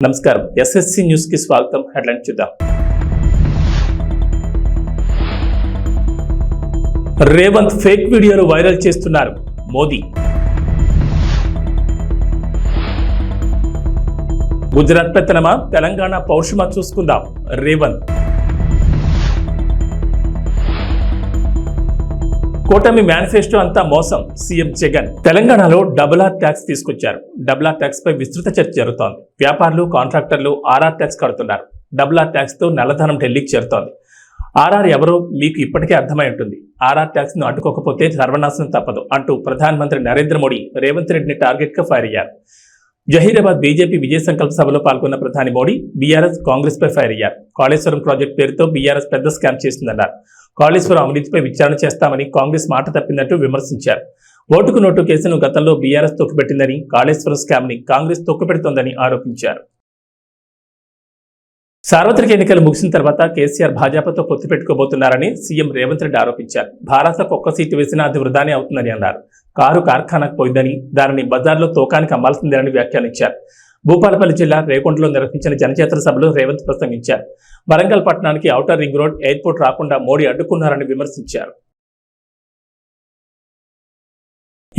నమస్కారం SSC news కి స్వాగతం. హెడ్లైన్ చూద్దాం. రేవంత్ ఫేక్ వీడియోలు వైరల్ చేస్తున్నారు మోదీ. గుజరాత్ పెత్తనమా, తెలంగాణ పౌరుషమా చూసుకుందాం రేవంత్. కూటమి మేనిఫెస్టో అంతా మోసం సీఎం జగన్. తెలంగాణలో డబుల్ ఆర్ ట్యాక్స్ తీసుకొచ్చారు. డబుల్ ఆర్ ట్యాక్స్ పై విస్తృత చర్చ జరుగుతోంది. వ్యాపారులు, కాంట్రాక్టర్లు ఆర్ఆర్ ట్యాక్స్ కడుతున్నారు. డబుల్ ఆర్ ట్యాక్స్ తో నల్లధనం ఢిల్లీకి చేరుతోంది. ఆర్ఆర్ ఎవరో మీకు ఇప్పటికే అర్థమై ఉంటుంది. ఆర్ఆర్ ట్యాక్స్ ను అడ్డుకోకపోతే సర్వనాశనం తప్పదు అంటూ ప్రధానమంత్రి నరేంద్ర మోడీ రేవంత్ రెడ్డిని టార్గెట్ గా ఫైర్ అయ్యారు. జహీరాబాద్ బీజేపీ విజయ సంకల్ప సభలో పాల్గొన్న ప్రధాని మోడీ బీఆర్ఎస్, కాంగ్రెస్ పై ఫైర్ అయ్యారు. కాళేశ్వరం ప్రాజెక్టు పేరుతో బీఆర్ఎస్ పెద్ద స్కామ్ చేసిందన్నారు. కాళేశ్వరం అవినీతిపై విచారణ చేస్తామని కాంగ్రెస్ మాట తప్పిందంటూ విమర్శించారు. ఓటుకు నోటు కేసును గతంలో బీఆర్ఎస్ తొక్కిపెట్టిందని, కాళేశ్వరం స్కామ్ ని కాంగ్రెస్ తొక్కిపెడుతోందని ఆరోపించారు. సార్వత్రిక ఎన్నికలు ముగిసిన తర్వాత కేసీఆర్ భాజపాతో పొత్తు పెట్టుకోబోతున్నారని సీఎం రేవంత్ రెడ్డి ఆరోపించారు. భారత్లకు ఒక్క సీటు వేసినా అది వృధానే అవుతుందని అన్నారు. కారు కార్ఖానాకు పోయిందని, దానిని బజార్లో తోకానికి అమ్మాల్సిందేనని వ్యాఖ్యానించారు. భూపాలపల్లి జిల్లా రేకొండలో నిర్వహించిన జనచేతన సభలో రేవంత్ ప్రసంగించారు. వరంగల్ పట్టణానికి ఔటర్ రింగ్ రోడ్, ఎయిర్పోర్ట్ రాకుండా మోడీ అడ్డుకున్నారని విమర్శించారు.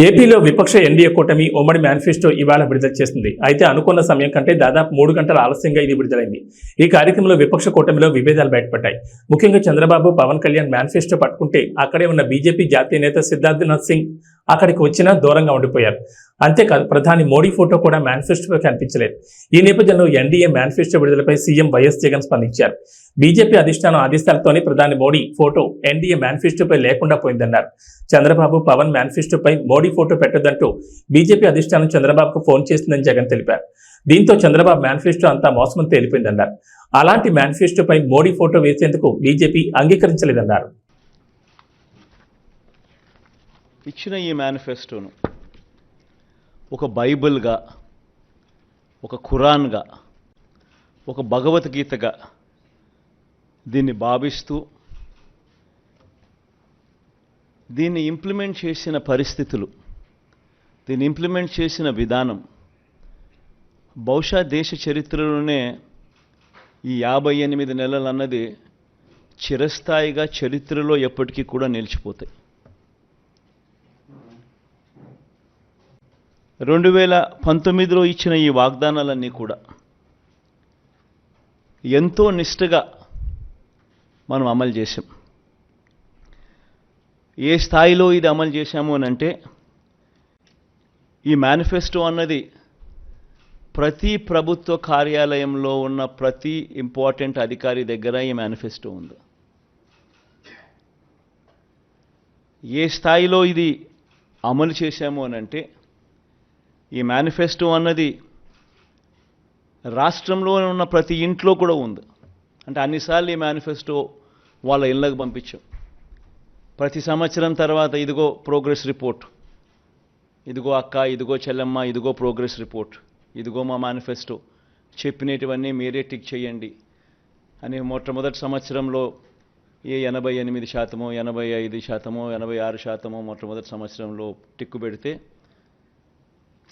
ఏపీలో విపక్ష ఎన్డీఏ కూటమి ఉమ్మడి మేనిఫెస్టో ఇవాళ విడుదల చేసింది. అయితే అనుకున్న సమయం కంటే దాదాపు 3 గంటల ఆలస్యంగా ఇది విడుదలైంది. ఈ కార్యక్రమంలో విపక్ష కూటమిలో విభేదాలు బయటపడ్డాయి. ముఖ్యంగా చంద్రబాబు, పవన్ కళ్యాణ్ మేనిఫెస్టో పట్టుకుంటే అక్కడే ఉన్న బీజేపీ జాతీయ నేత సిద్ధార్థనాథ్ సింగ్ అక్కడికి వచ్చినా దూరంగా ఉండిపోయారు. అంతేకాదు, ప్రధాని మోడీ ఫోటో కూడా మేనిఫెస్టోలో కనిపించలేదు. ఈ నేపథ్యంలో ఎన్డీఏ మేనిఫెస్టో విడుదలపై సీఎం వైఎస్ జగన్ స్పందించారు. బీజేపీ అధిష్టానం ఆదేశాలతోనే ప్రధాని మోడీ ఫోటో ఎన్డీఏ మేనిఫెస్టోపై లేకుండా పోయిందన్నారు. చంద్రబాబు, పవన్ మేనిఫెస్టోపై మోడీ ఫోటో పెట్టొద్దంటూ బీజేపీ అధిష్టానం చంద్రబాబుకు ఫోన్ చేసిందని జగన్ తెలిపారు. దీంతో చంద్రబాబు మేనిఫెస్టో అంతా మోసమని తేలిపోయిందన్నారు. అలాంటి మేనిఫెస్టోపై మోడీ ఫోటో వేసేందుకు బీజేపీ అంగీకరించలేదన్నారు. ఇచ్చిన ఈ మేనిఫెస్టోను ఒక బైబిల్గా, ఒక ఖురాన్గా, ఒక భగవద్గీతగా దీన్ని భావిస్తూ దీన్ని ఇంప్లిమెంట్ చేసిన పరిస్థితులు, దీన్ని ఇంప్లిమెంట్ చేసిన విధానం బహుశా దేశ చరిత్రలోనే ఈ 58 నెలలు అన్నది చిరస్థాయిగా చరిత్రలో ఎప్పటికీ కూడా నిలిచిపోతాయి. 2019లో ఇచ్చిన ఈ వాగ్దానాలన్నీ కూడా ఎంతో నిష్ఠగా మనం అమలు చేశాం. ఏ స్థాయిలో ఇది అమలు చేశాము అని అంటే, ఈ మేనిఫెస్టో అన్నది ప్రతి ప్రభుత్వ కార్యాలయంలో ఉన్న ప్రతి ఇంపార్టెంట్ అధికారి దగ్గర ఈ మేనిఫెస్టో ఉంది. ఏ స్థాయిలో ఇది అమలు చేశాము అని అంటే, ఈ మేనిఫెస్టో అన్నది రాష్ట్రంలో ఉన్న ప్రతి ఇంట్లో కూడా ఉంది. అంటే అన్నిసార్లు ఈ మేనిఫెస్టో వాళ్ళ ఇళ్ళకు పంపించాం. ప్రతి సంవత్సరం తర్వాత ఇదిగో ప్రోగ్రెస్ రిపోర్ట్, ఇదిగో అక్క, ఇదిగో చెల్లెమ్మ, ఇదిగో ప్రోగ్రెస్ రిపోర్ట్, ఇదిగో మా మేనిఫెస్టో, చెప్పినటువన్నీ మీరే టిక్ చేయండి అని మొట్టమొదటి సంవత్సరంలో 88%, 85%, 86% మొట్టమొదటి సంవత్సరంలో టిక్కు పెడితే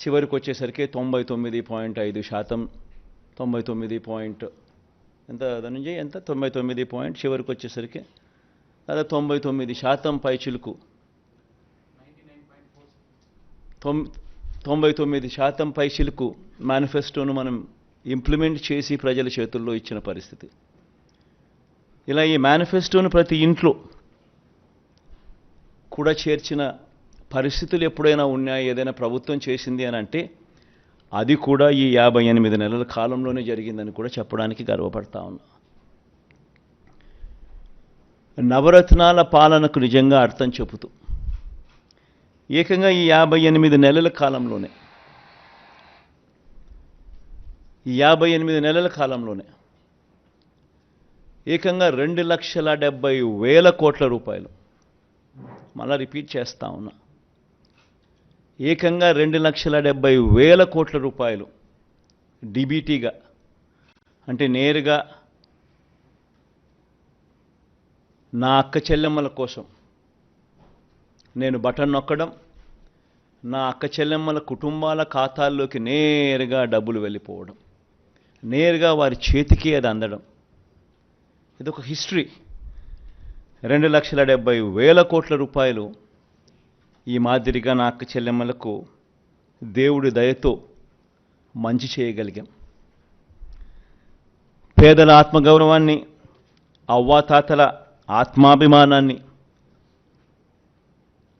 చివరికి వచ్చేసరికి 99.5%, 99 ఎంత ధనంజయ్ ఎంత 99 చివరికి వచ్చేసరికి దాదాపు 99% పైచిలుకు 99% పైచిలుకు మేనిఫెస్టోను మనం ఇంప్లిమెంట్ చేసి ప్రజల చేతుల్లో ఇచ్చిన పరిస్థితి. ఇలా ఈ మేనిఫెస్టోను ప్రతి ఇంట్లో కూడా చేర్చిన పరిస్థితులు ఎప్పుడైనా ఉన్నాయా, ఏదైనా ప్రభుత్వం చేసింది అని అంటే అది కూడా ఈ 58 నెలల కాలంలోనే జరిగిందని కూడా చెప్పడానికి గర్వపడతా ఉన్నా. నవరత్నాల పాలనకు నిజంగా అర్థం చెబుతూ ఏకంగా ఈ 58 నెలల కాలంలోనే, ఈ 58 నెలల కాలంలోనే ఏకంగా 2,70,000 కోట్ల రూపాయలు, మళ్ళా రిపీట్ చేస్తా ఉన్నా, ఏకంగా 2,70,000 కోట్ల రూపాయలు డీబీటీగా, అంటే నేరుగా నా అక్క చెల్లెమ్మల కోసం నేను బటన్ నొక్కడం, నా అక్క చెల్లెమ్మల కుటుంబాల ఖాతాల్లోకి నేరుగా డబ్బులు వెళ్ళిపోవడం. నేరుగా వారి చేతికి అది అందడం, ఇదొక హిస్టరీ. 2,70,000 కోట్ల రూపాయలు ఈ మాదిరిగా నా అక్క చెల్లెమ్మలకు దేవుడి దయతో మంచి చేయగలిగాం. పేదల ఆత్మగౌరవాన్ని, అవ్వాతాతల ఆత్మాభిమానాన్ని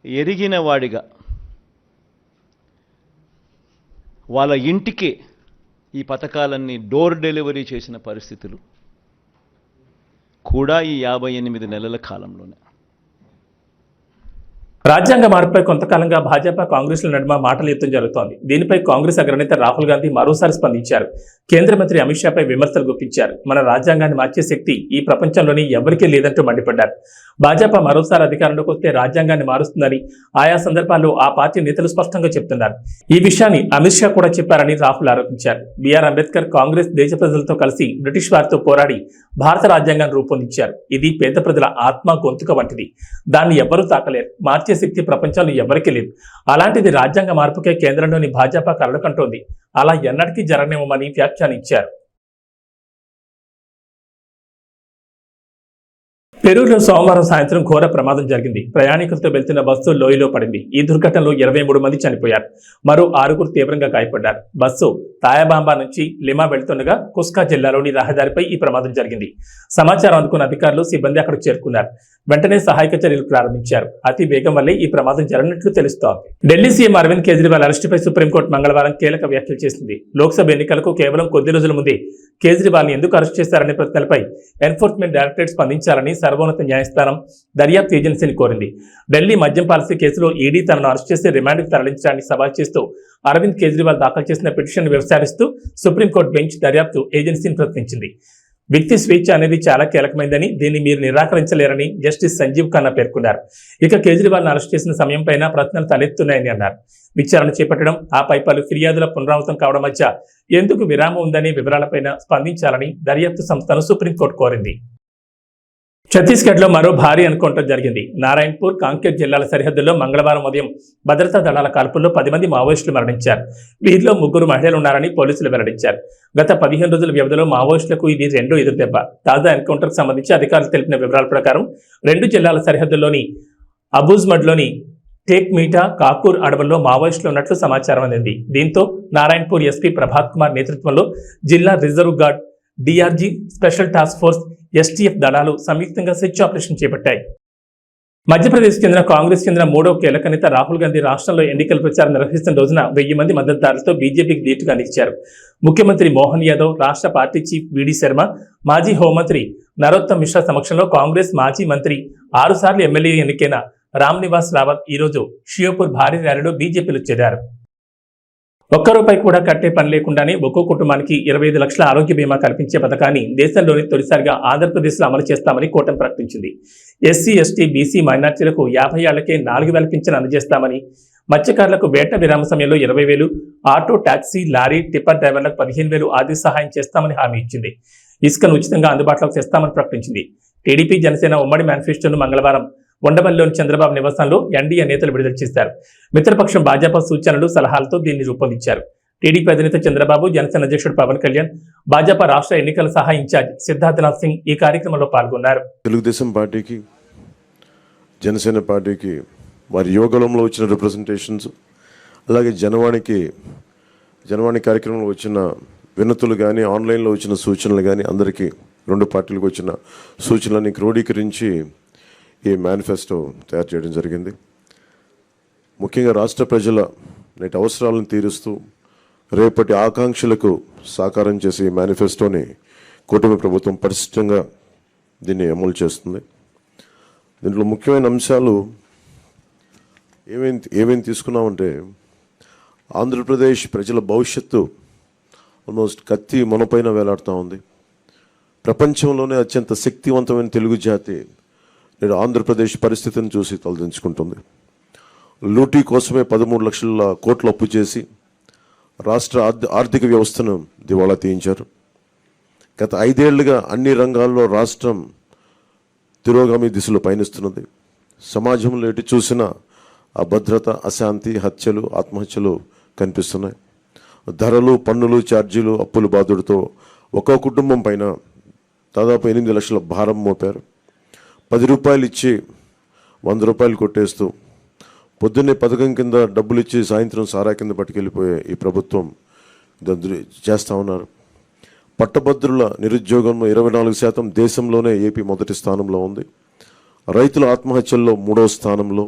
ఎరిగిన వాడిగా వాళ్ళ ఇంటికి ఈ పథకాలన్నీ డోర్ డెలివరీ చేసిన పరిస్థితులు కూడా ఈ 58 నెలల కాలంలోనే. రాజ్యాంగ మార్పుపై కొంతకాలంగా భాజపా కాంగ్రెస్ల నడుమ మాటల యుద్ధం జరుగుతోంది. దీనిపై కాంగ్రెస్ అగ్రనేత రాహుల్ గాంధీ మరోసారి స్పందించారు. కేంద్ర మంత్రి అమిత్ షాపై విమర్శలు గుప్పించారు. మన రాజ్యాంగాన్ని మార్చే శక్తి ఈ ప్రపంచంలోని ఎవరికీ లేదంటూ మండిపడ్డారు. భాజపా మరోసారి అధికారంలోకి వస్తే రాజ్యాంగాన్ని మారుస్తుందని ఆయా సందర్భాల్లో ఆ పార్టీ నేతలు స్పష్టంగా చెప్తున్నారు. ఈ విషయాన్ని అమిత్ షా కూడా చెప్పారని రాహుల్ ఆరోపించారు. బిఆర్ అంబేద్కర్ కాంగ్రెస్ దేశ ప్రజలతో కలిసి బ్రిటిష్ వారితో పోరాడి భారత రాజ్యాంగాన్ని రూపొందించారు. ఇది పేద ప్రజల ఆత్మ గొంతుక వంటిది. దాన్ని ఎవ్వరూ తాకలేరు. మార్చే శక్తి ప్రపంచంలో ఎవరికీ లేదు. అలాంటిది రాజ్యాంగ మార్పుకే కేంద్రంలోని భాజపా కలలుకంటోంది. అలా ఎన్నటికీ జరగనివ్వమని వ్యాఖ్యానించారు. పెరూరులో సోమవారం సాయంత్రం ఘోర ప్రమాదం జరిగింది. ప్రయాణికులతో వెళ్తున్న బస్సు లోయలో పడింది. ఈ దుర్ఘటనలో 23 మంది చనిపోయారు. మరో 6 తీవ్రంగా గాయపడ్డారు. బస్సు తాయాబాంబా నుంచి లిమా వెళ్తుండగా కుస్కా జిల్లాలోని రహదారిపై ఈ ప్రమాదం జరిగింది. సమాచారం అందుకున్న అధికారులు, సిబ్బంది అక్కడికి చేరుకున్నారు. వెంటనే సహాయక చర్యలు ప్రారంభించారు. అతి వేగం వల్లే ఈ ప్రమాదం జరిగినట్లు తెలుస్తోంది. ఢిల్లీ సీఎం అరవింద్ కేజ్రీవాల్ అరెస్టుపై సుప్రీంకోర్టు మంగళవారం కీలక వ్యాఖ్యలు చేసింది. లోక్సభ ఎన్నికలకు కేవలం కొద్ది రోజుల ముందే కేజ్రీవాల్ని ఎందుకు అరెస్ట్ చేశారనే ప్రశ్నలపై ఎన్ఫోర్స్మెంట్ డైరెక్టరేట్ స్పందించాలని సర్వోన్నత న్యాయస్థానం దర్యాప్తు ఏజెన్సీని కోరింది. ఢిల్లీ మద్యం పాలసీ కేసులో ఈడీ తనను అరెస్ట్ చేసి రిమాండ్కు తరలించడాన్ని సవాల్ చేస్తూ అరవింద్ కేజ్రీవాల్ దాఖలు చేసిన పిటిషన్ విచారిస్తూ సుప్రీంకోర్టు బెంచ్ దర్యాప్తు ఏజెన్సీని ప్రశ్నించింది. వ్యక్తి స్వేచ్ఛ అనేది చాలా కీలకమైందని, దీన్ని మీరు నిరాకరించలేరని జస్టిస్ సంజీవ్ ఖన్నా పేర్కొన్నారు. ఇక కేజ్రీవాల్ను అరెస్ట్ చేసిన సమయంపైన ప్రశ్నలు తలెత్తున్నాయని అన్నారు. విచారణ చేపట్టడం, ఆపై పలు ఫిర్యాదుల పునరావృతం కావడం మధ్య ఎందుకు విరామం ఉందనే వివరాలపైన స్పందించాలని దర్యాప్తు సంస్థను సుప్రీంకోర్టు కోరింది. ఛత్తీస్గఢ్లో మరో భారీ ఎన్కౌంటర్ జరిగింది. నారాయణపూర్, కాంకేర్ జిల్లాల సరిహద్దుల్లో మంగళవారం ఉదయం భద్రతా దళాల కాల్పుల్లో 10 మంది మావోయిస్టులు మరణించారు. వీరిలో 3 మహిళలు ఉన్నారని పోలీసులు వెల్లడించారు. గత 15 రోజుల వ్యవధిలో మావోయిస్టులకు ఇది రెండో ఎదురుదెబ్బ. తాజా ఎన్కౌంటర్కు సంబంధించి అధికారులు తెలిపిన వివరాల ప్రకారం 2 జిల్లాల సరిహద్దుల్లోని అబూజ్మడ్లోని టేక్ మీటా, కాకూర్ అడవుల్లో మావోయిస్టులు ఉన్నట్లు సమాచారం అందింది. దీంతో నారాయణపూర్ ఎస్పీ ప్రభాత్ కుమార్ నేతృత్వంలో జిల్లా reserve guard, DRG, special task force, STF దళాలు సంయుక్తంగా సెర్చ్ ఆపరేషన్ చేపట్టాయి. మధ్యప్రదేశ్ చెందిన కాంగ్రెస్ చెందిన 3వ కీలక నేత రాహుల్ గాంధీ రాష్ట్రంలో ఎన్నికల ప్రచారం నిర్వహిస్తున్న రోజున 1000 మంది మద్దతుదారులతో బీజేపీకి ధీటుగా నిలిచారు. ముఖ్యమంత్రి మోహన్ యాదవ్, రాష్ట్ర పార్టీ చీఫ్ విడి శర్మ, మాజీ హోంమంత్రి నరోత్తమ్ మిశ్రా సమక్షంలో కాంగ్రెస్ మాజీ మంత్రి 6 సార్లు ఎమ్మెల్యే ఎన్నికైన రామ్ నివాస్ రావత్ ఈరోజు షియోపూర్ భారీ ర్యాలీలో బీజేపీలో చేరారు. ₹1 కూడా కట్టే పని లేకుండానే ఒక్కో కుటుంబానికి 25 లక్షల ఆరోగ్య బీమా కల్పించే పథకాన్ని దేశంలోని తొలిసారిగా ఆంధ్రప్రదేశ్లో అమలు చేస్తామని కూటమి ప్రకటించింది. ఎస్సీ, ఎస్టీ, బీసీ మైనార్టీలకు 50 ఏళ్లకే 4,000 పింఛను అందజేస్తామని, మత్స్యకారులకు వేట విరామ సమయంలో 20,000, ఆటో, టాక్సీ, లారీ, టిప్పర్ డ్రైవర్లకు 15,000 ఆర్థిక సహాయం చేస్తామని హామీ ఇచ్చింది. ఇసుకను ఉచితంగా అందుబాటులోకి తెస్తామని ప్రకటించింది. టీడీపీ, జనసేన ఉమ్మడి మేనిఫెస్టోను మంగళవారం ఉండవల్లిలోని చంద్రబాబు నివాసంలో ఎన్డీఏ నేతలు విడుదల చేశారు. మిత్రపక్షం భాజపా సూచనలు, సలహాలతో దీన్ని రూపొందించారు. టీడీపీ అధినేత చంద్రబాబు, జనసేన అధ్యక్షుడు పవన్ కళ్యాణ్, భాజపా రాష్ట్ర ఎన్నికల సహాయ ఇన్ఛార్జ్ సిద్ధార్థనాథ్ సింగ్ ఈ కార్యక్రమంలో పాల్గొన్నారు. తెలుగుదేశం పార్టీకి, జనసేన పార్టీకి వారి యోగంలో వచ్చిన రిప్రజెంటేషన్స్, అలాగే జనవాణి కార్యక్రమంలో వచ్చిన వినతులు కానీ, ఆన్లైన్లో వచ్చిన సూచనలు కానీ, అందరికీ 2 పార్టీలకు వచ్చిన సూచనలని క్రోడీకరించి ఈ మేనిఫెస్టో తయారు చేయడం జరిగింది. ముఖ్యంగా రాష్ట్ర ప్రజల నేటి అవసరాలను తీరుస్తూ రేపటి ఆకాంక్షలకు సాకారం చేసే ఈ మేనిఫెస్టోని కూటమి ప్రభుత్వం పరిశుభ్రంగా దీన్ని అమలు చేస్తుంది. దీంట్లో ముఖ్యమైన అంశాలు ఏమేమి తీసుకున్నామంటే, ఆంధ్రప్రదేశ్ ప్రజల భవిష్యత్తు ఆల్మోస్ట్ కత్తి మనపైన వేలాడుతూ ఉంది. ప్రపంచంలోనే అత్యంత శక్తివంతమైన తెలుగు జాతి నేడు ఆంధ్రప్రదేశ్ పరిస్థితిని చూసి తలదించుకుంటుంది. లూటీ కోసమే 13 లక్షల కోట్లు అప్పు చేసి రాష్ట్ర ఆర్థిక వ్యవస్థను దివాళా తీయించారు. గత 5 ఏళ్లుగా అన్ని రంగాల్లో రాష్ట్రం తిరోగామి దిశలో పయనిస్తున్నది. సమాజంలో ఎటు చూసినా అభద్రత, అశాంతి, హత్యలు, ఆత్మహత్యలు కనిపిస్తున్నాయి. ధరలు, పన్నులు, ఛార్జీలు, అప్పుల బాధుడితో ఒక్కో కుటుంబం పైన దాదాపు 8 లక్షల భారం మోపారు. 10 రూపాయలు ఇచ్చి 100 రూపాయలు కొట్టేస్తూ పొద్దున్నే పథకం కింద డబ్బులు ఇచ్చి సాయంత్రం సారా కింద పట్టుకెళ్ళిపోయే ఈ ప్రభుత్వం చేస్తూ ఉన్నారు. పట్టభద్రుల నిరుద్యోగంలో 24% దేశంలోనే ఏపీ మొదటి స్థానంలో ఉంది. రైతుల ఆత్మహత్యల్లో 3వ స్థానంలో,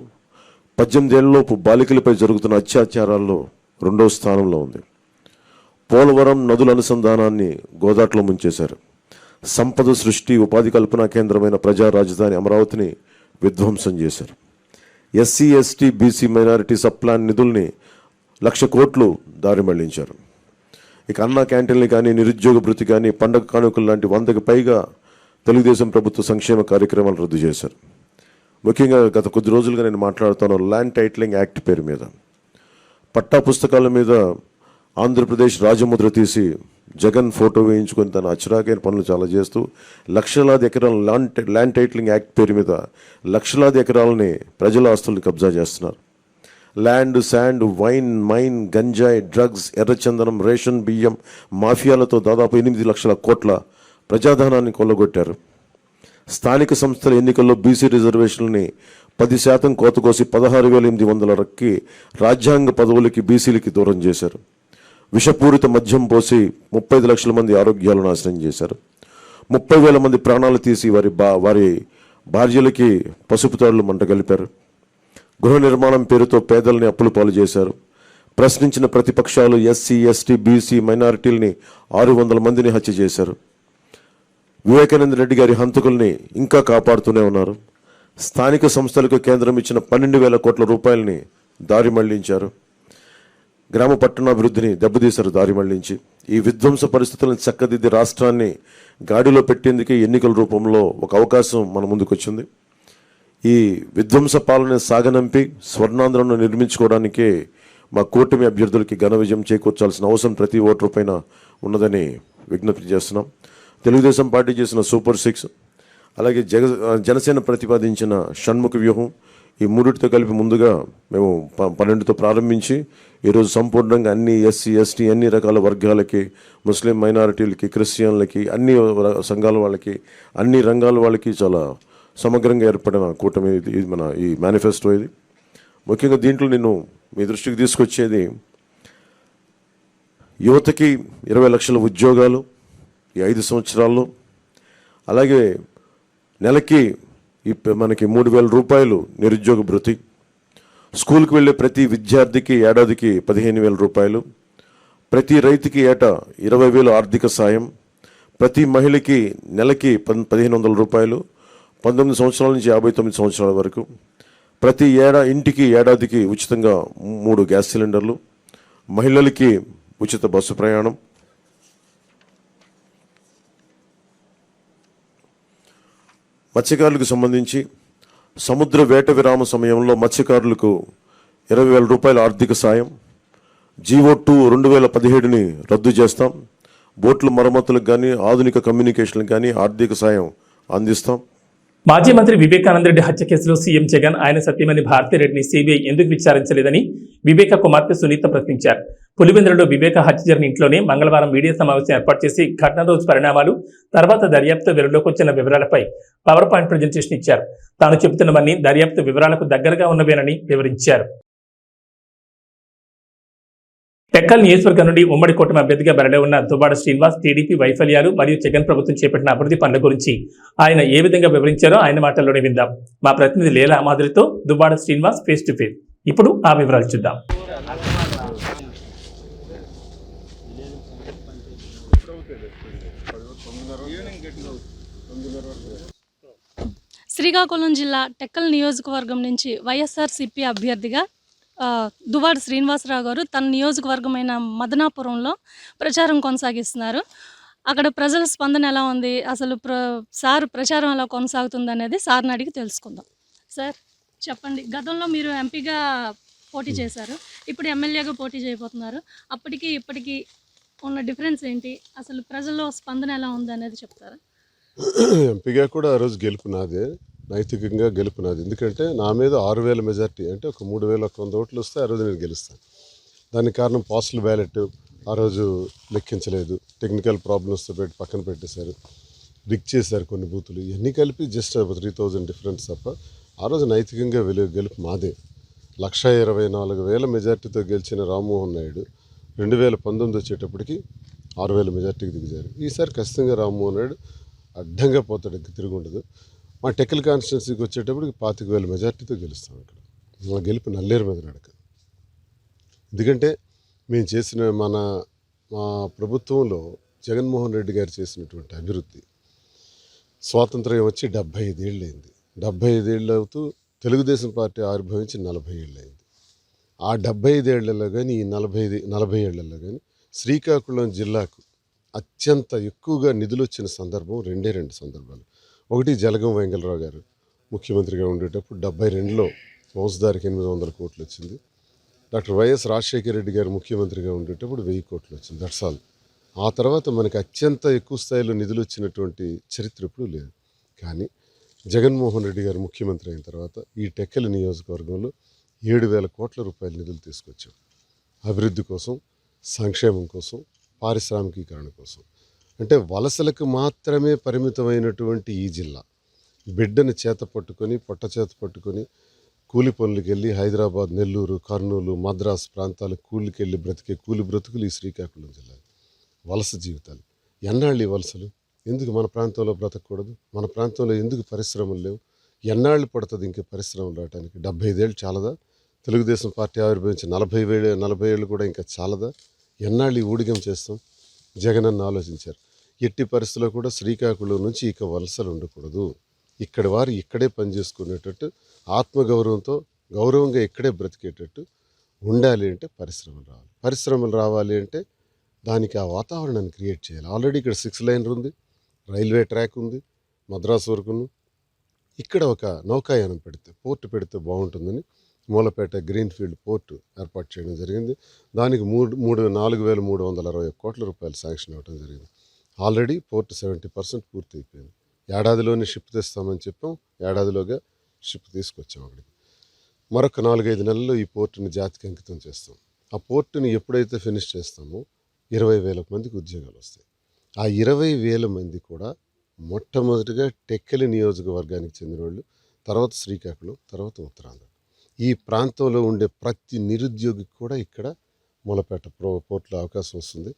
18 ఏళ్లలోపు బాలికలపై జరుగుతున్న అత్యాచారాల్లో 2వ స్థానంలో ఉంది. పోలవరం నదుల అనుసంధానాన్ని గోదాట్లో ముంచేశారు. సంపద సృష్టి, ఉపాధి కల్పనా కేంద్రమైన ప్రజా రాజధాని అమరావతిని విధ్వంసం చేశారు. SC, ST, BC, minority sub-plan నిధుల్ని 1,00,000 కోట్లు దారి మళ్లించారు. ఇక అన్నా క్యాంటీన్లు కానీ, నిరుద్యోగ భృతి కానీ, పండగ కానుకలు లాంటి 100కి పైగా తెలుగుదేశం ప్రభుత్వ సంక్షేమ కార్యక్రమాలు రద్దు చేశారు. ముఖ్యంగా గత కొద్ది రోజులుగా నేను మాట్లాడుతాను ల్యాండ్ టైటిలింగ్ యాక్ట్ పేరు మీద. పట్టా పుస్తకాల మీద ఆంధ్రప్రదేశ్ రాజముద్ర తీసి జగన్ ఫోటో వేయించుకొని తన అచ్చరాకైన పనులు చాలా చేస్తూ లక్షలాది ఎకరాల ల్యాండ్ టైటిలింగ్ యాక్ట్ పేరు మీద లక్షలాది ఎకరాలని ప్రజల ఆస్తుల్ని కబ్జా చేస్తున్నారు. ల్యాండ్, శాండ్, వైన్, మైన్, గంజాయి, డ్రగ్స్, ఎర్రచందనం, రేషన్ బియ్యం మాఫియాలతో దాదాపు 8 లక్షల కోట్ల ప్రజాధనాన్ని కొల్లగొట్టారు. స్థానిక సంస్థల ఎన్నికల్లో బీసీ రిజర్వేషన్లని 10% కోత కోసి 16,800కి రాజ్యాంగ పదవులకి బీసీలకి దూరం చేశారు. విషపూరిత మద్యం పోసి 35 లక్షల మంది ఆరోగ్యాలు నాశనం చేశారు. 30,000 మంది ప్రాణాలు తీసి వారి భార్యలకి పసుపు తాడులు మంట కలిపారు. గృహ నిర్మాణం పేరుతో పేదల్ని అప్పుల పాలు చేశారు. ప్రశ్నించిన ప్రతిపక్షాలు ఎస్సీ, ఎస్టీ, బీసీ, మైనారిటీలని 600 మందిని హత్య చేశారు. వివేకానంద రెడ్డి గారి హంతకుల్ని ఇంకా కాపాడుతూనే ఉన్నారు. స్థానిక సంస్థలకు కేంద్రం ఇచ్చిన 12,000 కోట్ల రూపాయలని దారి మళ్లించారు. గ్రామ పట్టణాభివృద్ధిని దెబ్బతీశారు దారి మళ్లించి. ఈ విధ్వంస పరిస్థితులను చక్కదిద్ది రాష్ట్రాన్ని గాడిలో పెట్టేందుకే ఎన్నికల రూపంలో ఒక అవకాశం మన ముందుకు వచ్చింది. ఈ విధ్వంస పాలన సాగనంపి స్వర్ణాంధ్రను నిర్మించుకోవడానికే మా కూటమి అభ్యర్థులకి ఘన విజయం చేకూర్చాల్సిన అవసరం ప్రతి ఓటరు పైన ఉన్నదని విజ్ఞప్తి చేస్తున్నాం. తెలుగుదేశం పార్టీ చేసిన సూపర్ 6, అలాగే జనసేన ప్రతిపాదించిన షణ్ముఖ వ్యూహం, ఈ మూడిటితో కలిపి ముందుగా మేము 12తో ప్రారంభించి ఈరోజు సంపూర్ణంగా అన్ని ఎస్సీ, ఎస్టీ, అన్ని రకాల వర్గాలకి, ముస్లిం మైనారిటీలకి, క్రిస్టియన్లకి, అన్ని సంఘాల వాళ్ళకి, అన్ని రంగాల వాళ్ళకి చాలా సమగ్రంగా ఏర్పడిన కూటమి ఇది మన ఈ మేనిఫెస్టో. ఇది ముఖ్యంగా దీంట్లో నేను మీ దృష్టికి తీసుకొచ్చేది యువతకి 20 లక్షల ఉద్యోగాలు ఈ 5 సంవత్సరాల్లో, అలాగే నెలకి మనకి 3,000 రూపాయలు నిరుద్యోగ భృతి, స్కూల్కి వెళ్ళే ప్రతి విద్యార్థికి ఏడాదికి 15,000 రూపాయలు, ప్రతి రైతుకి ఏటా 20,000 ఆర్థిక సాయం, ప్రతి మహిళకి నెలకి 1,500 రూపాయలు, 19 సంవత్సరాల నుంచి 59 సంవత్సరాల వరకు, ప్రతి ఇంటికి ఏడాదికి ఉచితంగా 3 గ్యాస్ సిలిండర్లు, మహిళలకి ఉచిత బస్సు ప్రయాణం, మత్స్యకారులకు సంబంధించి సముద్ర వేట విరామ సమయంలో మత్స్యకారులకు 20,000 రూపాయల ఆర్థిక సాయం, జీవో2 2017ని రద్దు చేస్తాం, బోట్ల మరమ్మతులకు కానీ ఆధునిక కమ్యూనికేషన్లకు కానీ ఆర్థిక సాయం అందిస్తాం. మాజీ మంత్రి వివేకానంద రెడ్డి హత్య కేసులో సీఎం జగన్ ఆయన సతీమణి భారతిరెడ్డిని సీబీఐ ఎందుకు విచారించలేదని వివేక కుమార్తె సునీత ప్రశ్నించారు. పులివెందులలో వివేక హత్య జరిగిన ఇంట్లోనే మంగళవారం మీడియా సమావేశం ఏర్పాటు చేసి ఘటన రోజు పరిణామాలు, తర్వాత దర్యాప్తు వెలుగులోకి వచ్చిన వివరాలపై పవర్ పాయింట్ ప్రజెంటేషన్ ఇచ్చారు. తాను చెబుతున్నవన్నీ దర్యాప్తు వివరాలకు దగ్గరగా ఉన్నవేనని వివరించారు. టెక్కల్ నియోజకవర్గం నుండి ఉమ్మడి కూటమి అభ్యర్థిగా బరిలో ఉన్న దువ్వాడ శ్రీనివాస్ టీడీపీ వైఫల్యాలు మరియు జగన్ ప్రభుత్వం చేపట్టిన అభివృద్ధి పనుల గురించి ఆయన ఏ విధంగా వివరించారో ఆయన మాటల్లోనే విందాం. మా ప్రతినిధి లీలా మాదిరితో Duvvada Srinivas face to face. ఇప్పుడు ఆ వివరాలు చూద్దాం. శ్రీకాకుళం జిల్లా టెక్కల్ నియోజకవర్గం నుంచి వైఎస్ఆర్సీపీ అభ్యర్థిగా దువ్వాడ శ్రీనివాసరావు గారు తన నియోజకవర్గమైన మదనాపురంలో ప్రచారం కొనసాగిస్తున్నారు. అక్కడ ప్రజల స్పందన ఎలా ఉంది, అసలు సార్ ప్రచారం ఎలా కొనసాగుతుంది అనేది సార్ని అడిగి తెలుసుకుందాం. సార్ చెప్పండి, గతంలో మీరు ఎంపీగా పోటీ చేశారు, ఇప్పుడు ఎమ్మెల్యేగా పోటీ చేయబోతున్నారు. అప్పటికి ఇప్పటికీ ఉన్న డిఫరెన్స్ ఏంటి, అసలు ప్రజల్లో స్పందన ఎలా ఉంది అనేది చెప్తారా? ఎంపీగా కూడా ఆ రోజు గెలుపు నాదే, నైతికంగా గెలుపు నాది. ఎందుకంటే నా మీద 6,000 మెజార్టీ, అంటే ఒక 3,100 ఓట్లు వస్తే ఆ రోజు నేను గెలుస్తాను. దానికి కారణం పోస్టల్ బ్యాలెట్, ఆ రోజు లెక్కించలేదు, టెక్నికల్ ప్రాబ్లమ్స్తో పెట్టి పక్కన పెట్టేశారు, రిక్ చేశారు కొన్ని బూతులు. ఇవన్నీ కలిపి జస్ట్ 3000 డిఫరెన్స్ తప్ప ఆ రోజు నైతికంగా గెలుపు మాదే. 1,24,000 మెజార్టీతో గెలిచిన రామ్మోహన్ నాయుడు 2019 వచ్చేటప్పటికి 6,000 మెజార్టీకి దిగుజారు. ఈసారి ఖచ్చితంగా రామ్మోహన్ నాయుడు అడ్డంగా పోతాడు, ఇంకా తిరిగి ఉండదు. మా టెక్కల్ కాన్స్టిట్యున్సీకి వచ్చేటప్పటికి 25,000 మెజార్టీతో గెలుస్తాం. ఇక్కడ మా గెలుపు నల్లేరు మీద నడక. ఎందుకంటే మేము చేసిన మా ప్రభుత్వంలో జగన్మోహన్ రెడ్డి గారు చేసినటువంటి అభివృద్ధి, స్వాతంత్ర్యం వచ్చి 75 ఏళ్ళు అయింది. 75 ఏళ్ళు అవుతూ తెలుగుదేశం పార్టీ ఆవిర్భవించి 40 ఏళ్ళు అయింది. ఆ 75 ఏళ్లలో కానీ ఈ 40 ఏళ్లలో కానీ శ్రీకాకుళం జిల్లాకు అత్యంత ఎక్కువగా నిధులు వచ్చిన సందర్భం రెండు సందర్భాలు. ఒకటి జలగం వెంగళరావు గారు ముఖ్యమంత్రిగా ఉండేటప్పుడు 72లో వంశధారికి 800 కోట్లు వచ్చింది. డాక్టర్ వైఎస్ రాజశేఖర రెడ్డి గారు ముఖ్యమంత్రిగా ఉండేటప్పుడు 1000 కోట్లు వచ్చింది. That's all. ఆ తర్వాత మనకి అత్యంత ఎక్కువ స్థాయిలో నిధులు వచ్చినటువంటి చరిత్ర ఎప్పుడూ లేదు. కానీ జగన్మోహన్ రెడ్డి గారు ముఖ్యమంత్రి అయిన తర్వాత ఈ టెక్కలి నియోజకవర్గంలో 7,000 కోట్ల రూపాయల నిధులు తీసుకొచ్చాం. అభివృద్ధి కోసం, సంక్షేమం కోసం, పారిశ్రామికీకరణ కోసం. అంటే వలసలకు మాత్రమే పరిమితమైనటువంటి ఈ జిల్లా బిడ్డను చేత పట్టుకొని, పొట్ట చేత పట్టుకొని కూలి పనులకు వెళ్ళి హైదరాబాద్, నెల్లూరు, కర్నూలు, మద్రాసు ప్రాంతాలు కూలికి వెళ్ళి బ్రతికే కూలి బ్రతుకులు ఈ శ్రీకాకుళం జిల్లా. వలస జీవితాలు. ఎన్నాళ్ళు ఈ వలసలు? ఎందుకు మన ప్రాంతంలో బ్రతకూడదు? మన ప్రాంతంలో ఎందుకు పరిశ్రమలు లేవు? ఎన్నాళ్ళు పడుతుంది ఇంక పరిశ్రమలు రావడానికి? 75 ఏళ్ళు చాలదా? తెలుగుదేశం పార్టీ ఆవిర్భవించి 40 ఏళ్ళు కూడా ఇంకా చాలదా? ఎన్నాళ్ళు ఈ ఊడిగం చేస్తాం? జగనన్న ఆలోచించారు. ఎట్టి పరిస్థితుల్లో కూడా శ్రీకాకుళం నుంచి ఇక వలసలు ఉండకూడదు. ఇక్కడి వారు ఇక్కడే పనిచేసుకునేటట్టు, ఆత్మగౌరవంతో గౌరవంగా ఇక్కడే బ్రతికేటట్టు ఉండాలి అంటే పరిశ్రమలు రావాలి అంటే దానికి ఆ వాతావరణాన్ని క్రియేట్ చేయాలి. ఆల్రెడీ ఇక్కడ 6 లైనర్ ఉంది, రైల్వే ట్రాక్ ఉంది, మద్రాసు వరకును. ఇక్కడ ఒక నౌకాయానం పోర్టు పెడితే బాగుంటుందని మూలపేట గ్రీన్ఫీల్డ్ పోర్టు ఏర్పాటు చేయడం జరిగింది. దానికి 4,360 కోట్ల రూపాయలు శాంక్షన్ అవ్వడం జరిగింది. ఆల్రెడీ పోర్టు 70% పూర్తి అయిపోయింది. ఏడాదిలోనే షిప్ తెస్తామని చెప్పాం, ఏడాదిలోగా షిప్ తీసుకొచ్చాం అక్కడికి. మరొక 4-5 నెలల్లో ఈ పోర్టుని జాతికి అంకితం చేస్తాం. ఆ పోర్టుని ఎప్పుడైతే ఫినిష్ చేస్తామో 20,000 మందికి ఉద్యోగాలు వస్తాయి. ఆ 20,000 మంది కూడా మొట్టమొదటిగా టెక్కలి నియోజకవర్గానికి చెందిన వాళ్ళు, తర్వాత శ్రీకాకుళం, తర్వాత ఉత్తరాంధ్ర. ఈ ప్రాంతంలో ఉండే ప్రతి నిరుద్యోగికి కూడా ఇక్కడ మూలపేట పోర్టులో అవకాశం వస్తుంది.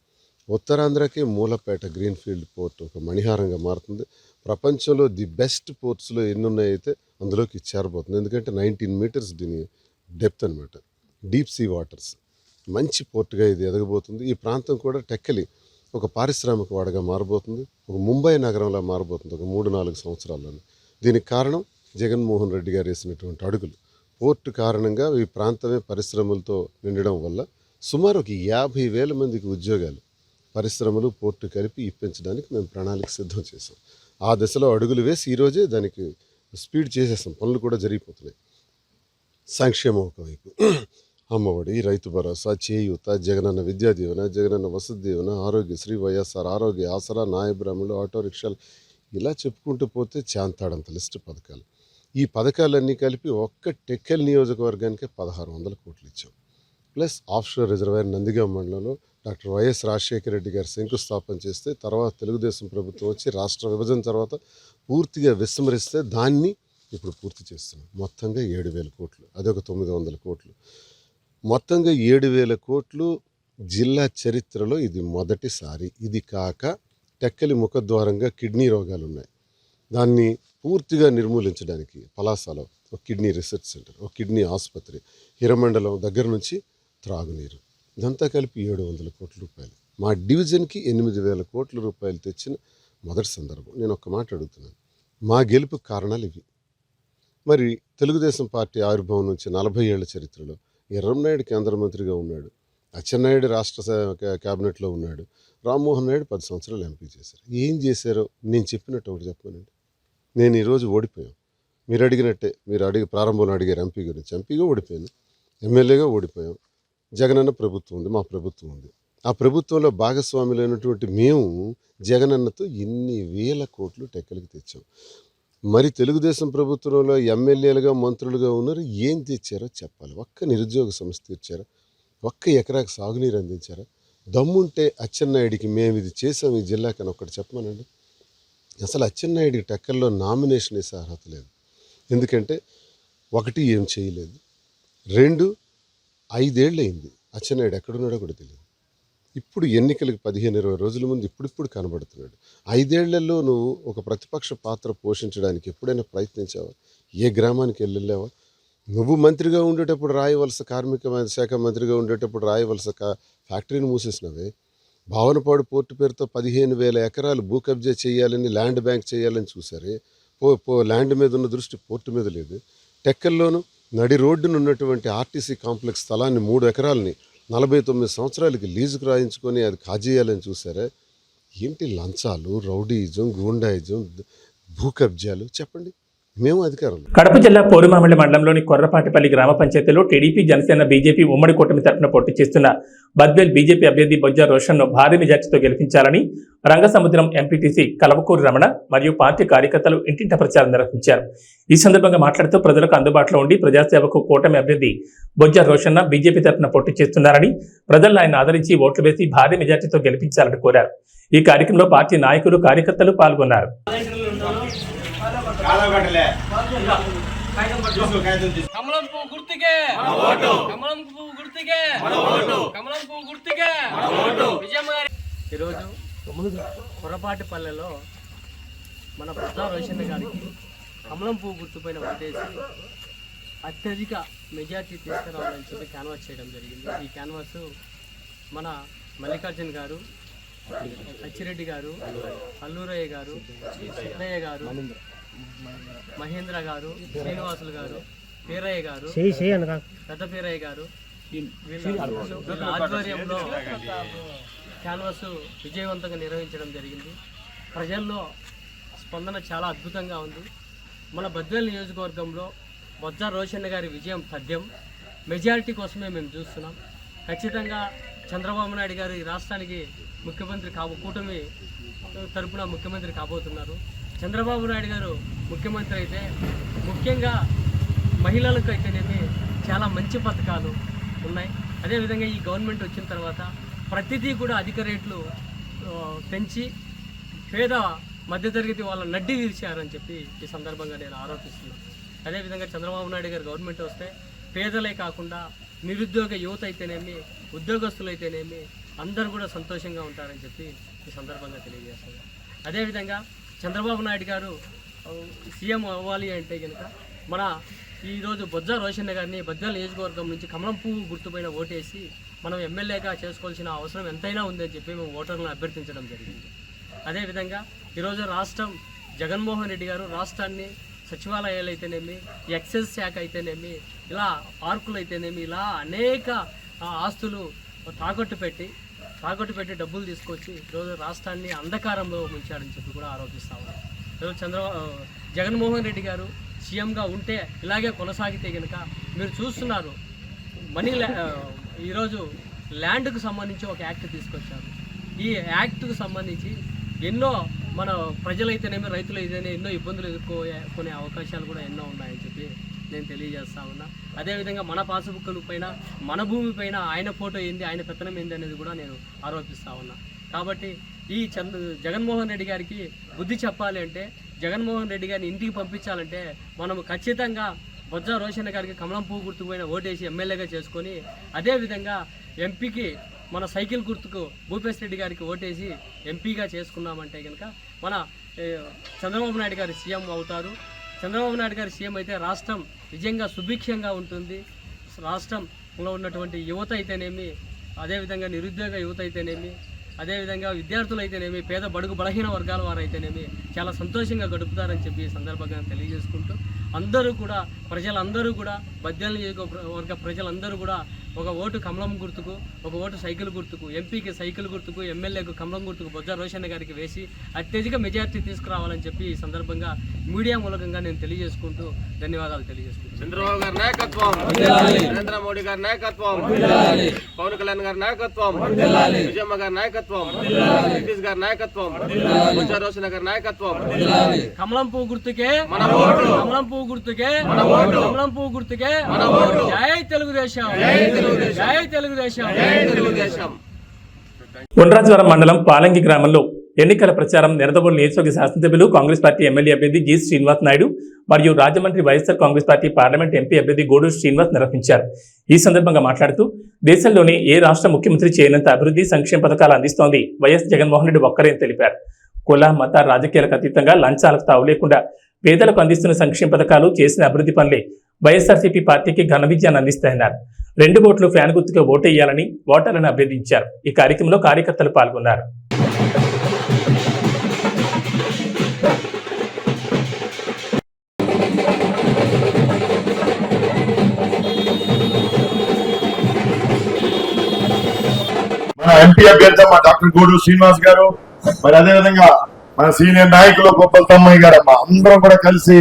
ఉత్తరాంధ్రకే మూలపేట గ్రీన్ఫీల్డ్ పోర్ట్ ఒక మణిహారంగా మారుతుంది. ప్రపంచంలో ది బెస్ట్ పోర్ట్స్లో ఎన్ని ఉన్నాయైతే అందులోకి చేరబోతుంది. ఎందుకంటే 19 మీటర్స్ దీని డెప్త్ అనమాట, డీప్ సీ వాటర్స్. మంచి పోర్టుగా ఇది ఎదగబోతుంది. ఈ ప్రాంతం కూడా టెక్కలి ఒక పారిశ్రామిక వాడగా మారబోతుంది, ఒక ముంబై నగరంలా మారబోతుంది ఒక 3-4 సంవత్సరాల్లోనే. దీనికి కారణం జగన్మోహన్ రెడ్డి గారు వేసినటువంటి అడుగులు. పోర్టు కారణంగా ఈ ప్రాంతమే పరిశ్రమలతో నిండడం వల్ల సుమారు ఒక 50,000 మందికి ఉద్యోగాలు పరిశ్రమలు పోర్టు కలిపి ఇప్పించడానికి మేము ప్రణాళిక సిద్ధం చేసాం. ఆ దశలో అడుగులు వేసి ఈరోజే దానికి స్పీడ్ చేసేసాం. పనులు కూడా జరిగిపోతున్నాయి. సంక్షేమం ఒకవైపు, అమ్మఒడి, రైతు భరోసా, చేయూత, జగనన్న విద్యా దీవెన, జగనన్న వసతి దీవెన, ఆరోగ్యశ్రీ, వైఎస్ఆర్ ఆరోగ్య ఆసరా, నాయబ్రాహ్మణులు, ఆటో రిక్షాలు, ఇలా చెప్పుకుంటూ పోతే చాంతాడంత లిస్టు పథకాలు. ఈ పథకాలన్నీ కలిపి ఒక్క టెక్కల్ నియోజకవర్గానికే 1,600 కోట్లు ఇచ్చాం. ప్లస్ ఆఫ్షోర్ రిజర్వాయర్ నందిగామ మండలంలో డాక్టర్ వైఎస్ రాజశేఖర రెడ్డి గారు శంకుస్థాపన చేస్తే, తర్వాత తెలుగుదేశం ప్రభుత్వం వచ్చి రాష్ట్ర విభజన తర్వాత పూర్తిగా విస్మరిస్తే దాన్ని ఇప్పుడు పూర్తి చేస్తున్నాం. మొత్తంగా 7,000 కోట్లు, అదొక 900 కోట్లు. మొత్తంగా 7,000 కోట్లు జిల్లా చరిత్రలో ఇది మొదటిసారి. ఇది కాక టెక్కలి ముఖద్వారంగా కిడ్నీ రోగాలు ఉన్నాయి. దాన్ని పూర్తిగా నిర్మూలించడానికి పలాసలో ఒక కిడ్నీ రీసెర్చ్ సెంటర్, ఒక కిడ్నీ ఆసుపత్రి, హిరమండలం దగ్గర నుంచి త్రాగునీరు, ఇదంతా కలిపి 700 కోట్ల రూపాయలు. మా డివిజన్కి 8,000 కోట్ల రూపాయలు తెచ్చిన మొదటి సందర్భం. నేను ఒక్క మాట అడుగుతున్నాను, మా గెలుపు కారణాలు ఇవి. మరి తెలుగుదేశం పార్టీ ఆవిర్భావం నుంచి 40 ఏళ్ల చరిత్రలో ఎర్రంనాయుడు కేంద్ర మంత్రిగా ఉన్నాడు, అచ్చెన్నాయుడు రాష్ట్ర క్యాబినెట్లో ఉన్నాడు, రామ్మోహన్ నాయుడు 10 సంవత్సరాలు ఎంపీ చేశారు. ఏం చేశారో నేను చెప్పినట్టు ఒకటి చెప్పానండి. నేను ఈరోజు ఓడిపోయాం. మీరు అడిగినట్టే, మీరు ప్రారంభంలో అడిగారు ఎంపీ గురించి. ఎంపీగా ఓడిపోయాను, ఎమ్మెల్యేగా ఓడిపోయాం. జగనన్న ప్రభుత్వం ఉంది, మా ప్రభుత్వం ఉంది. ఆ ప్రభుత్వంలో భాగస్వాములైనటువంటి మేము జగనన్నతో ఇన్ని వేల కోట్లు టెక్కలకి తెచ్చాం. మరి తెలుగుదేశం ప్రభుత్వంలో ఎమ్మెల్యేలుగా మంత్రులుగా ఉన్నారు, ఏం తెచ్చారో చెప్పాలి. ఒక్క నిరుద్యోగ సమస్య తీర్చారా? ఒక్క ఎకరాకు సాగునీరు అందించారా? దమ్ముంటే అచ్చెన్నాయుడికి మేము ఇది చేసాం ఈ జిల్లాకని ఒకటి చెప్పమనండి. అసలు అచ్చెన్నాయుడికి టెక్కల్లో నామినేషన్ వేసే అర్హత లేదు. ఎందుకంటే ఒకటి ఏం చేయలేదు, 2 5 ఏళ్ళు అయింది అచ్చెన్నాయుడు ఎక్కడున్నాడో కూడా తెలియదు. ఇప్పుడు ఎన్నికలకు 15-20 రోజుల ముందు ఇప్పుడు కనబడుతున్నాడు. 5 ఏళ్లలో నువ్వు ఒక ప్రతిపక్ష పాత్ర పోషించడానికి ఎప్పుడైనా ప్రయత్నించావా? ఏ గ్రామానికి వెళ్ళావా? నువ్వు మంత్రిగా ఉండేటప్పుడు రాయవలస కార్మిక శాఖ మంత్రిగా ఉండేటప్పుడు రాయవలస ఫ్యాక్టరీని మూసేసినవే. భావనపాడు పోర్టు పేరుతో 15,000 ఎకరాలు భూ కబ్జా చేయాలని, ల్యాండ్ బ్యాంక్ చేయాలని చూసారే. ల్యాండ్ మీద ఉన్న దృష్టి పోర్టు మీద లేదు. టెక్కల్లోనూ నడి రోడ్డును ఉన్నటువంటి ఆర్టీసీ కాంప్లెక్స్ స్థలాన్ని 3 ఎకరాలని 49 సంవత్సరాలకి లీజుకు రాయించుకొని అది కాజేయాలని చూసారా? ఏంటి లంచాలు, రౌడీయిజం, గూండాయిజం, భూ కబ్జాలు? చెప్పండి. మేము అధికారంలో. కడప జిల్లా పోరుమామిడి మండలంలోని కొర్రపాటిపల్లి గ్రామ పంచాయతీలో టీడీపీ, జనసేన, బీజేపీ ఉమ్మడి కూటమి తరఫున పోటీ చేస్తున్న బద్వేల్ బీజేపీ అభ్యర్థి బొజ్జ రోషన్ను భారీ మెజార్టీతో గెలిపించాలని రంగసముద్రం ఎంపీటీసీ కలవకూరి రమణ మరియు పార్టీ కార్యకర్తలు ఇంటింట ప్రచారం నిర్వహించారు. ఈ సందర్భంగా మాట్లాడుతూ ప్రజలకు అందుబాటులో ఉండి ప్రజాసేవకు కూటమి అభ్యర్థి బొజ్జ రోషన్న బీజేపీ తరఫున పోటీ చేస్తున్నారని, ప్రజలను ఆయన ఆదరించి ఓట్లు వేసి భారీ మెజార్టీతో గెలిపించాలని కోరారు. ఈ కార్యక్రమంలో పార్టీ నాయకులు, కార్యకర్తలు పాల్గొన్నారు. కమలం పువ్వు గుర్తుకే కమలం పువ్వు గుర్తుకే కమలం పువ్వు గుర్తుకే ఈరోజు కొర్రపాటిపల్లెలో మన బొజ్జ రోషన్న గారికి కమలం పువ్వు గుర్తుపైన ఓటేసి అత్యధిక మెజార్టీ తీసుకురావాలని చెప్పి క్యాన్వాస్ చేయడం జరిగింది. ఈ క్యాన్వాస్ మన మల్లికార్జున్ గారు, అచ్చిరెడ్డి గారు, అల్లూరయ్య గారు, సిద్ధయ్య గారు, మహేంద్ర గారు, శ్రీనివాసులు గారు, పేరయ్య గారు, పెద్ద పేరయ్య గారు వీళ్ళ ఆధ్వర్యంలో క్యాన్వాస్ విజయవంతంగా నిర్వహించడం జరిగింది. ప్రజల్లో స్పందన చాలా అద్భుతంగా ఉంది. మన బద్వేల్ నియోజకవర్గంలో బొజ్జ రోషన్న గారి విజయం తథ్యం. మెజారిటీ కోసమే మేము చూస్తున్నాం. ఖచ్చితంగా చంద్రబాబు నాయుడు గారు ఈ రాష్ట్రానికి ముఖ్యమంత్రి కూటమి తరపున ముఖ్యమంత్రి కాబోతున్నారు. చంద్రబాబు నాయుడు గారు ముఖ్యమంత్రి అయితే ముఖ్యంగా మహిళలకు అయితేనేమి చాలా మంచి పథకాలు ఉన్నాయి. అదేవిధంగా ఈ గవర్నమెంట్ వచ్చిన తర్వాత ప్రతిదీ కూడా అధిక రేట్లు పెంచి పేద మధ్యతరగతి వాళ్ళ నడ్డి విరిచారని చెప్పి ఈ సందర్భంగా నేను ఆరోపిస్తున్నాను. అదేవిధంగా చంద్రబాబు నాయుడు గారు గవర్నమెంట్ వస్తే పేదలే కాకుండా నిరుద్యోగ యువత అయితేనేమి, ఉద్యోగస్తులు అయితేనేమి అందరూ కూడా సంతోషంగా ఉంటారని చెప్పి ఈ సందర్భంగా తెలియజేస్తున్నాను. అదేవిధంగా చంద్రబాబు నాయుడు గారు సీఎం అవ్వాలి అంటే కనుక మన ఈరోజు బొజ్జ రోషన్న గారిని బద్వేల్ నియోజకవర్గం నుంచి కమలం పువ్వు గుర్తుపైన ఓటేసి మనం ఎమ్మెల్యేగా చేసుకోవాల్సిన అవసరం ఎంతైనా ఉందని చెప్పి మేము ఓటర్లను అభ్యర్థించడం జరిగింది. అదేవిధంగా ఈరోజు రాష్ట్రం జగన్మోహన్ రెడ్డి గారు రాష్ట్రాన్ని సచివాలయాలు అయితేనేమి, ఎక్సైజ్ శాఖ అయితేనేమి, ఇలా పార్కులు అయితేనేమి, ఇలా అనేక ఆస్తులు తాకట్టు పెట్టి డబ్బులు తీసుకొచ్చి ఈరోజు రాష్ట్రాన్ని అంధకారంలో ముంచాడని చెప్పి కూడా ఆరోపిస్తా ఉన్నారు. ఈరోజు జగన్మోహన్ రెడ్డి గారు సీఎంగా ఉంటే ఇలాగే కొనసాగితే కనుక మీరు చూస్తున్నారు ఈరోజు ల్యాండ్కు సంబంధించి ఒక యాక్ట్ తీసుకొచ్చారు. ఈ యాక్ట్కు సంబంధించి ఎన్నో మన ప్రజలైతేనేమి, రైతులైతేనే ఎన్నో ఇబ్బందులు ఎదుర్కొనే అవకాశాలు కూడా ఎన్నో ఉన్నాయని చెప్పి నేను తెలియజేస్తా ఉన్నా. అదేవిధంగా మన పాసుబుక్కుల పైన, మన భూమి పైన ఆయన ఫోటో ఏంది, ఆయన పెత్తనం ఏంది అనేది కూడా నేను ఆరోపిస్తా ఉన్నా. కాబట్టి ఈ జగన్మోహన్ రెడ్డి గారికి బుద్ధి చెప్పాలి అంటే, జగన్మోహన్ రెడ్డి గారిని ఇంటికి పంపించాలంటే మనం ఖచ్చితంగా బొజ్జ రోషన్న గారికి కమలం పువ్వు గుర్తుకుపోయిన ఓటేసి ఎమ్మెల్యేగా చేసుకొని, అదేవిధంగా ఎంపీకి మన సైకిల్ గుర్తుకు భూపేశ్ రెడ్డి గారికి ఓటేసి ఎంపీగా చేసుకున్నామంటే కనుక మన చంద్రబాబు నాయుడు గారు సీఎం అవుతారు. చంద్రబాబు నాయుడు గారు సీఎం అయితే రాష్ట్రం నిజంగా సుభిక్షంగా ఉంటుంది. రాష్ట్రంలో ఉన్నటువంటి యువత అయితేనేమి, అదేవిధంగా నిరుద్యోగ యువత అయితేనేమి, అదేవిధంగా విద్యార్థులు అయితేనేమి, పేద బడుగు బలహీన వర్గాల వారు అయితేనేమి చాలా సంతోషంగా గడుపుతారని చెప్పి ఈ సందర్భంగా తెలియజేసుకుంటూ, ప్రజలందరూ కూడా బద్వేల్ నియోజకవర్గ ప్రజలందరూ కూడా ఒక ఓటు కమలం గుర్తుకు, ఒక ఓటు సైకిల్ గుర్తుకు, ఎంపీకి సైకిల్ గుర్తుకు, ఎమ్మెల్యేకు కమలం గుర్తుకు బొజ్జ రోషన్న గారికి వేసి అత్యధిక మెజార్టీ తీసుకురావాలని చెప్పి ఈ సందర్భంగా మీడియా మూలకంగా నేను తెలియజేసుకుంటూ ధన్యవాదాలు తెలియజేసుకుంటాను. చంద్రబాబు గారి నాయకత్వం, నరేంద్ర మోడీ గారి నాయకత్వం, పవన్ కళ్యాణ్ గారి నాయకత్వం, విజయమ్మ గారి నాయకత్వం, నితీష్ గారి నాయకత్వం, బొజ్జ రోషన్న గారి నాయకత్వం. కమలం పువ్వు గుర్తుకే మన ఓటు, కమలం పువ్వు గుర్తుకే మన ఓటు, కమలం పువ్వు గుర్తుకే మన ఓటు. జై తెలుగుదేశం, జై తెలుగుదేశం, జై తెలుగుదేశం, జై తెలుగుదేశం. ఉండ్రాజవరం మండలం పాలంగి గ్రామంలో ఎన్నికల ప్రచారం నిడదవోలు నియోజకవర్గ శాసనసభ్యులు కాంగ్రెస్ పార్టీ ఎమ్మెల్యే అభ్యర్థి జి శ్రీనివాస్ నాయుడు మరియు Rajahmundry YSR Congress party parliament MP అభ్యర్థి గూడూరు శ్రీనివాస్ నిర్వహించారు. ఈ సందర్భంగా మాట్లాడుతూ దేశంలోనే ఏ రాష్ట్ర ముఖ్యమంత్రి చేయనంత అభివృద్ధి సంక్షేమ పథకాలు అందిస్తోంది వైఎస్ జగన్మోహన్ రెడ్డి ఒక్కరే అని తెలిపారు. కుల మత రాజకీయాలకు అతీతంగా లంచాలకు తావు లేకుండా పేదలకు అందిస్తున్న సంక్షేమ పథకాలు చేసిన అభివృద్ధి పనులే వైఎస్ఆర్సీపీ పార్టీకి ఘన విజయాన్ని అందిస్తాయన్నారు. 2 ఓట్లు ఫ్యాన్ గుర్తుగా ఓటేయాలని ఓటర్లను అభ్యర్థించారు. ఈ కార్యక్రమంలో కార్యకర్తలు పాల్గొన్నారు. మన ఎంపీ అభ్యర్థి మా డాక్టర్ గూడూరు శ్రీనివాస్ గారు, మరి అదేవిధంగా మన సీనియర్ నాయకులు గొప్పల తమ్మయ్య గారు, అమ్మా అందరం కూడా కలిసి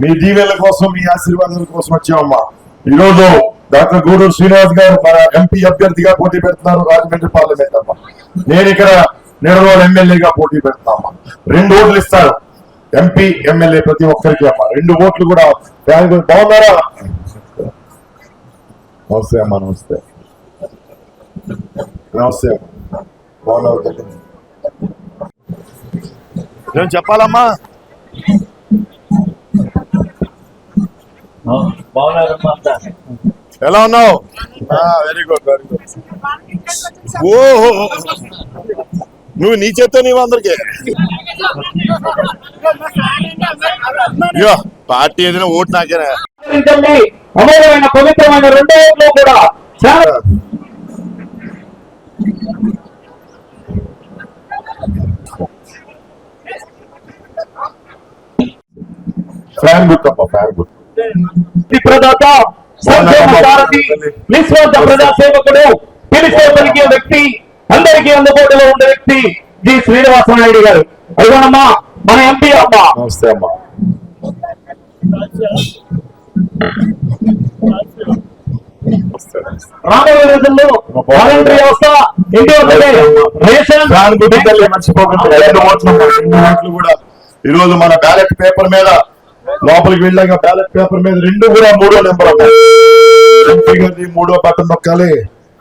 మీ దీవెనల కోసం మీ ఆశీర్వాదాల కోసం వచ్చామమ్మా. ఈ రోజు డాక్టర్ గూడూరు శ్రీనివాస్ గారు మన ఎంపీ అభ్యర్థిగా పోటీ పెడుతున్నారు రాజమండ్రి పార్లమెంట్ అమ్మా. నేను ఇక్కడ నిడదవోలు ఎమ్మెల్యేగా పోటీ పెడతామమ్మా. 2 ఓట్లు ఇస్తారు ఎంపీ ఎమ్మెల్యే ప్రతి ఒక్కరికి అమ్మా. 2 ఓట్లు కూడా బాగున్నారా? నమస్తే అమ్మా. నమస్తే నమస్తే బాగున్నారు. నేను చెప్పాలమ్మా. ఎలా ఉన్నావు? Very good very good. ఓహో, నువ్వు నీ చేత్తో నీవు అందరికి పార్టీ ఏదైనా ఓటు నాకేనా? అమూల్యమైన పవిత్రమైన 2 ఓట్లు కూడా చాలా ఫ్యాన్ గుర్తప్ప ఫ్యాన్ గుర్తు. ప్రదాత, సంక్షేమ సారథి, నిస్వార్థ ప్రజాసేవకుడు, పిలిస్తే పలికే వ్యక్తి, అందరికీ అందుబాటులో ఉండే వ్యక్తి జి శ్రీనివాస నాయుడు గారు. అయ్యమ్మా మన ఎంపీ అమ్మా. నమస్తే అమ్మా. రాబోయే రోజుల్లో వాలంటరీ వ్యవస్థ మర్చిపోకుండా 2 ఓట్లు కూడా ఈ రోజు మన బ్యాలెట్ పేపర్ మీద లోపలికి వెళ్ళాక బ్యాలెట్ పేపర్ మీద 2 కూడా 3వ నెంబర్ అమ్మా. ఎంపీ గారిది 3వ బటన్ నొక్కాలి,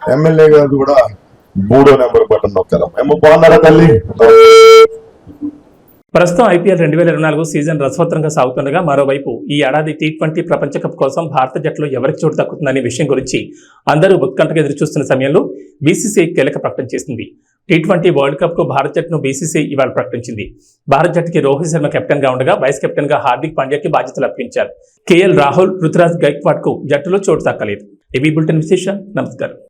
ఎమ్మెల్యే గారిది కూడా 3వ నెంబర్ బటన్ నొక్కాలి. ఏమో బాగున్నారా తల్లి? ప్రస్తుతం ఐపీఎల్ 2024 సీజన్ రసవత్తరంగా సాగుతుండగా మరోవైపు ఈ ఏడాది T20 ప్రపంచ కప్ కోసం భారత జట్టులో ఎవరికి చోటు దక్కుతుందనే విషయం గురించి అందరూ ఉత్కంఠగా ఎదురుచూస్తున్న సమయంలో బీసీసీఐ కీలక ప్రకటన చేసింది. T20 వరల్డ్ కప్ కు భారత జట్టును బీసీసీఐ ఇవాళ ప్రకటించింది. భారత జట్టుకి రోహిత్ శర్మ కెప్టెన్ గా ఉండగా వైస్ కెప్టెన్ గా హార్దిక్ పాండ్యాకి బాధ్యతలు అప్పగించారు. కేఎల్ రాహుల్, రుతురాజ్ గైక్వాడ్ కు జట్టులో చోటు దక్కలేదు. ఏబీ బులెటిన్ విశేష. నమస్కారం.